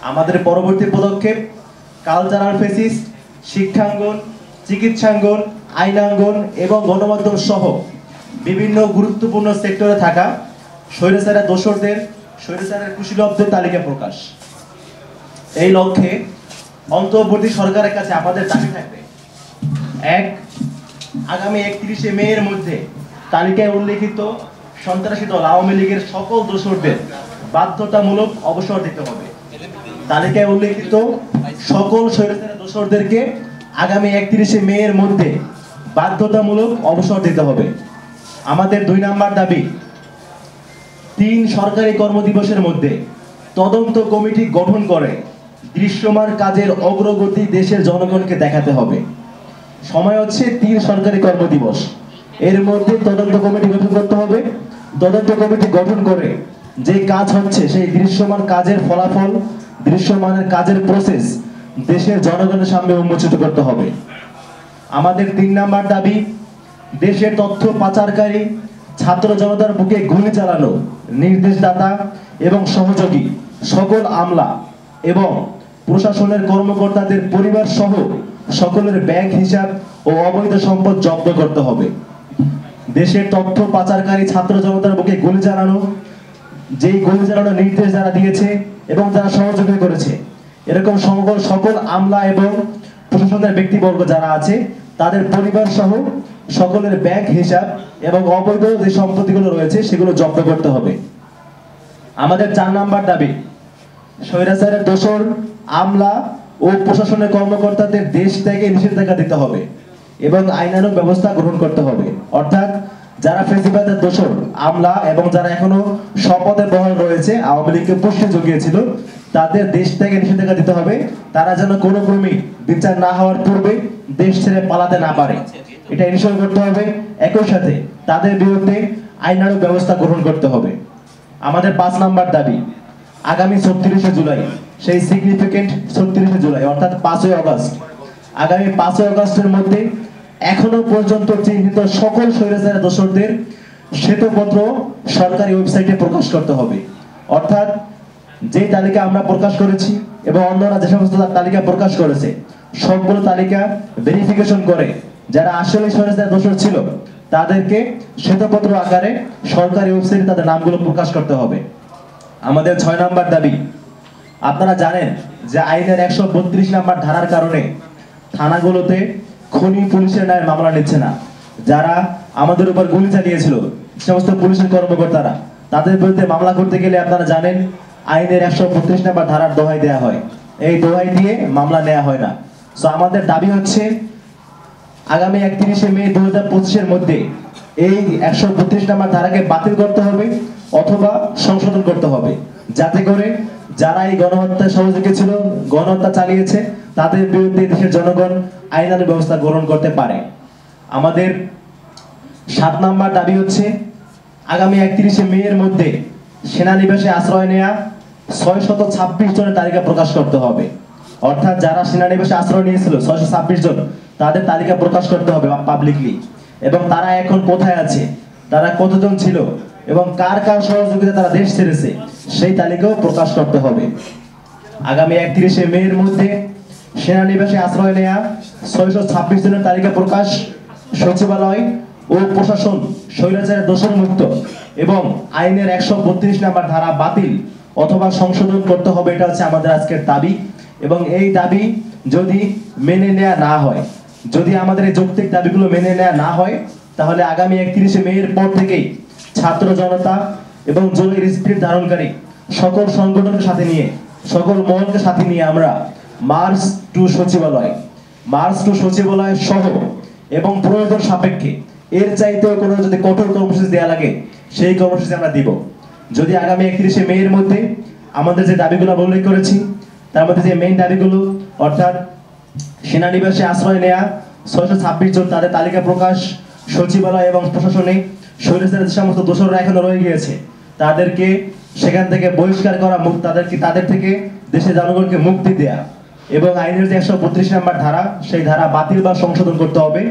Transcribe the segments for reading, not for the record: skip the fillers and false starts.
আমাদের পরবর্তী পদক্ষেপ কালচারাল ফেসিস, শিক্ষাঙ্গন, চিকিৎসাঙ্গন, আইনাঙ্গন এবং গণমাধ্যম সহ বিভিন্ন গুরুত্বপূর্ণ সেক্টরে থাকা স্বৈরাচারের দোসরদের, স্বৈরাচারের কুশীলবদের তালিকা প্রকাশ। এই লক্ষ্যে অন্তর্বর্তী সরকারের কাছে আমাদের দাবি থাকবে, ১. আগামী ৩১শে মে এর মধ্যে তালিকায় উল্লেখিত সন্ত্রাসী দল আওয়ামী লীগের সকল দোসরদের বাধ্যতামূলক অবসর দিতে হবে। তালিকায় উল্লেখিত সকল স্বৈরাচারের দোসরদেরকে আগামী ৩১শে মে এর মধ্যে বাধ্যতামূলক অবসর দিতে হবে। আমাদের ২ নম্বর দাবি, ৩ সরকারি কর্মদিবসের মধ্যে তদন্ত কমিটি গঠন করে দৃশ্যমান কাজের অগ্রগতি দেশের জনগণকে দেখাতে হবে। সময় হচ্ছে ৩ সরকারি কর্মদিবস, এর মধ্যে তদন্ত কমিটি গঠন করতে হবে। তদন্ত কমিটি গঠন করে যে কাজ হচ্ছে সেই দৃশ্যমান কাজের ফলাফল, দৃশ্যমানের কাজের প্রসেস দেশের জনগণের সামনে উন্মোচিত করতে হবে। আমাদের ৩ নম্বর দাবি, দেশের তথ্য পাচারকারী ছাত্র জনতার বুকে গুলি চালানো নির্দেশদাতা এবং সহযোগী সকল আমলা এবং প্রশাসনের কর্মকর্তাদের পরিবার সহ সকলের ব্যাংক হিসাব ও অবৈধ সম্পদ জব্দ করতে হবে। দেশের তথ্য পাচারকারী ছাত্র জনতার বুকে গুলি চালানো, যেই গুলি চালানোর নির্দেশ যারা দিয়েছে এবং যারা সহযোগিতা করেছে, এরকম সকল আমলা এবং প্রশাসনের ব্যক্তিবর্গ যারা আছে তাদের পরিবার সহ সকলের ব্যাংক হিসাব এবং অবৈধ যে সম্পত্তিগুলো রয়েছে সেগুলো জব্দ করতে হবে। আমাদের ৪ নম্বর দাবি, স্বৈরাচারের দোসর আমলা ও প্রশাসনের কর্মকর্তাদের দেশ থেকে নিষেধাজ্ঞা দিতে হবে এবং আইনানুগ ব্যবস্থা গ্রহণ করতে হবে। অর্থাৎ যারা ফেসিবাদের দোসর আমলা এবং যারা এখনো শপথে বহাল রয়েছে, আওয়ামী লীগকে পুষ্টি জুগিয়েছিল, তাদের দেশ থেকে নিষেধাজ্ঞা দিতে হবে। তারা যেন কোনো ক্রমে বিচার না হওয়ার পূর্বে দেশ ছেড়ে পালাতে না পারে, এটা এনশিওর করতে হবে। একই সাথে তাদের বিরুদ্ধে আইনানুগ ব্যবস্থা গ্রহণ করতে হবে। আমাদের ৫ নম্বর দাবি, আগামী ৩৬শে জুলাই, সেই সিগনিফিকেন্ট ৩৬শে জুলাই অর্থাৎ ৫ই আগস্ট, আগামী ৫ই আগস্টের মধ্যে এখনো পর্যন্ত চিহ্নিত সকল স্বৈরাচারের দোসরদের শ্বেতপত্র সরকারি ওয়েবসাইটে প্রকাশ করতে হবে। অর্থাৎ যে তালিকা আমরা প্রকাশ করেছি এবং অন্যরা যে সমস্ত তালিকা প্রকাশ করেছে সবগুলো তালিকা ভেরিফিকেশন করে যারা আসলে স্বৈরাচারের দোসর ছিল তাদেরকে শ্বেতপত্র আকারে সরকারি ওয়েবসাইটে তাদের নামগুলো প্রকাশ করতে হবে। আমাদের ৬ নম্বর দাবি, আপনারা জানেন যে আইনের ১৩২ নম্বর ধারার কারণে থানাগুলোতে খনি পুলিশের নামে মামলা নিচ্ছে না। যারা আমাদের উপর গুলি চালিয়েছিল সমস্ত পুলিশের কর্মকর্তারা, তাদের বিরুদ্ধে মামলা করতে গেলে আপনারা জানেন আইনের ১৩২ নম্বর ধারার দোহাই দেওয়া হয়, এই দোহাই দিয়ে মামলা নেওয়া হয় না। সো আমাদের দাবি হচ্ছে আগামী ৩১শে মে ২০২৫-এর মধ্যে এই ১৩২ নম্বর ধারাকে বাতিল করতে হবে অথবা সংশোধন করতে হবে, যাতে করে যারা এই গণহত্যার সহযোগী ছিল, গণহত্যা চালিয়েছে, তাদের বিরুদ্ধে দেশের জনগণ আইনানুগ ব্যবস্থা গ্রহণ করতে পারে। আমাদের ৭ নম্বর দাবি হচ্ছে আগামী ৩১শে মে এর মধ্যে সেনানিবাসে আশ্রয় নেয়া ৬২৬ জনের তালিকা প্রকাশ করতে হবে। অর্থাৎ যারা সেনানিবাসে আশ্রয় নিয়েছিল ৬২৬ জন, তাদের তালিকা প্রকাশ করতে হবে পাবলিকলি, এবং তারা এখন কোথায় আছে, তারা কতজন ছিল এবং কার কার সহযোগিতা তারা দেশ ছেড়েছে সেই তালিকাও প্রকাশ করতে হবে। আগামী ৩১শে মে এর মধ্যে সেনানিবাসে আশ্রয় নেয়া ৬২৬ জনের তালিকা প্রকাশ, সচিবালয় ও প্রশাসন স্বৈরাচারের দোষর মুক্ত এবং আইনের ১৩২ নম্বর ধারা বাতিল অথবা সংশোধন করতে হবে, এটা হচ্ছে আমাদের আজকের দাবি। এবং এই দাবি যদি মেনে নেওয়া না হয়, যদি আমাদের এই যৌক্তিক দাবিগুলো মেনে নেওয়া না হয়, তাহলে আগামী ৩১শে মে এর পর থেকেই ছাত্র জনতা এবং জঙ্গির স্পিরিট ধারণকারী সকল সংগঠনকে সাথে নিয়ে, সকল মহলকে সাথে নিয়ে আমরা মার্চ টু সচিবালয় সহ এবং প্রয়োজন সাপেক্ষে এর চাইতেও কোনো যদি কঠোর কর্মসূচি দেওয়া লাগে সেই কর্মসূচি আমরা দিব। যদি আগামী ৩১শে মে এর মধ্যে আমাদের যে দাবিগুলো উল্লেখ করেছি তার মধ্যে যে মেইন দাবিগুলো, অর্থাৎ সেনানিবাসে আশ্রয় নেয়া ৬২৬ জন, তাদের তালিকা প্রকাশ, সচিবালয় এবং প্রশাসনে স্বৈরাচারের যে সমস্ত দোষররা এখনো রয়ে গিয়েছে তাদেরকে সেখান থেকে বহিষ্কার করা, তাদের থেকে দেশের জনগণকে মুক্তি দেয়া এবং আইনের যে ১৩২ নম্বর ধারা সেই ধারা বাতিল বা সংশোধন করতে হবে।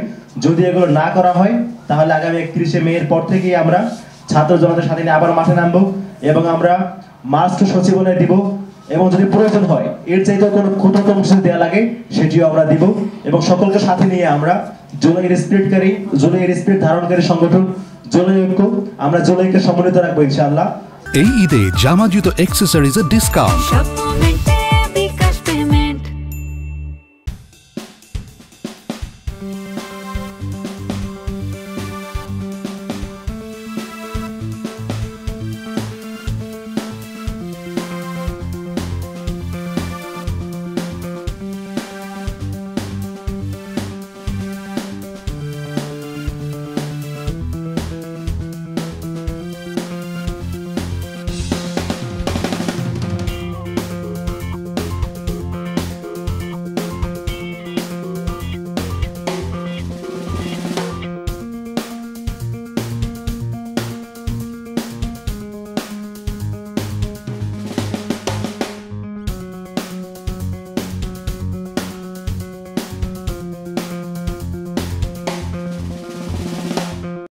যদি এগুলো না করা হয় তাহলে আগামী ৩১শে মে এর পর থেকেই আমরা ছাত্র জনতার সাথে নিয়ে আবার মাঠে নামবো এবং আমরা মার্চ টু সচিবালয় দিব এবং যদি প্রয়োজন হয় এর চাইতে কোনো ক্ষুদ্রতম কিছু দেওয়া লাগে সেটিও আমরা দিব এবং সকলকে সাথে নিয়ে আমরা জুলাইয়ের স্পিরিট ধারণকারী সংগঠন জুলাই ঐক্য আমরা জুলাইকে সমন্বিত রাখবো ইনশাআল্লাহ। এই ঈদে জামা জুতো অ্যাক্সেসরিজের ডিসকাউন্ট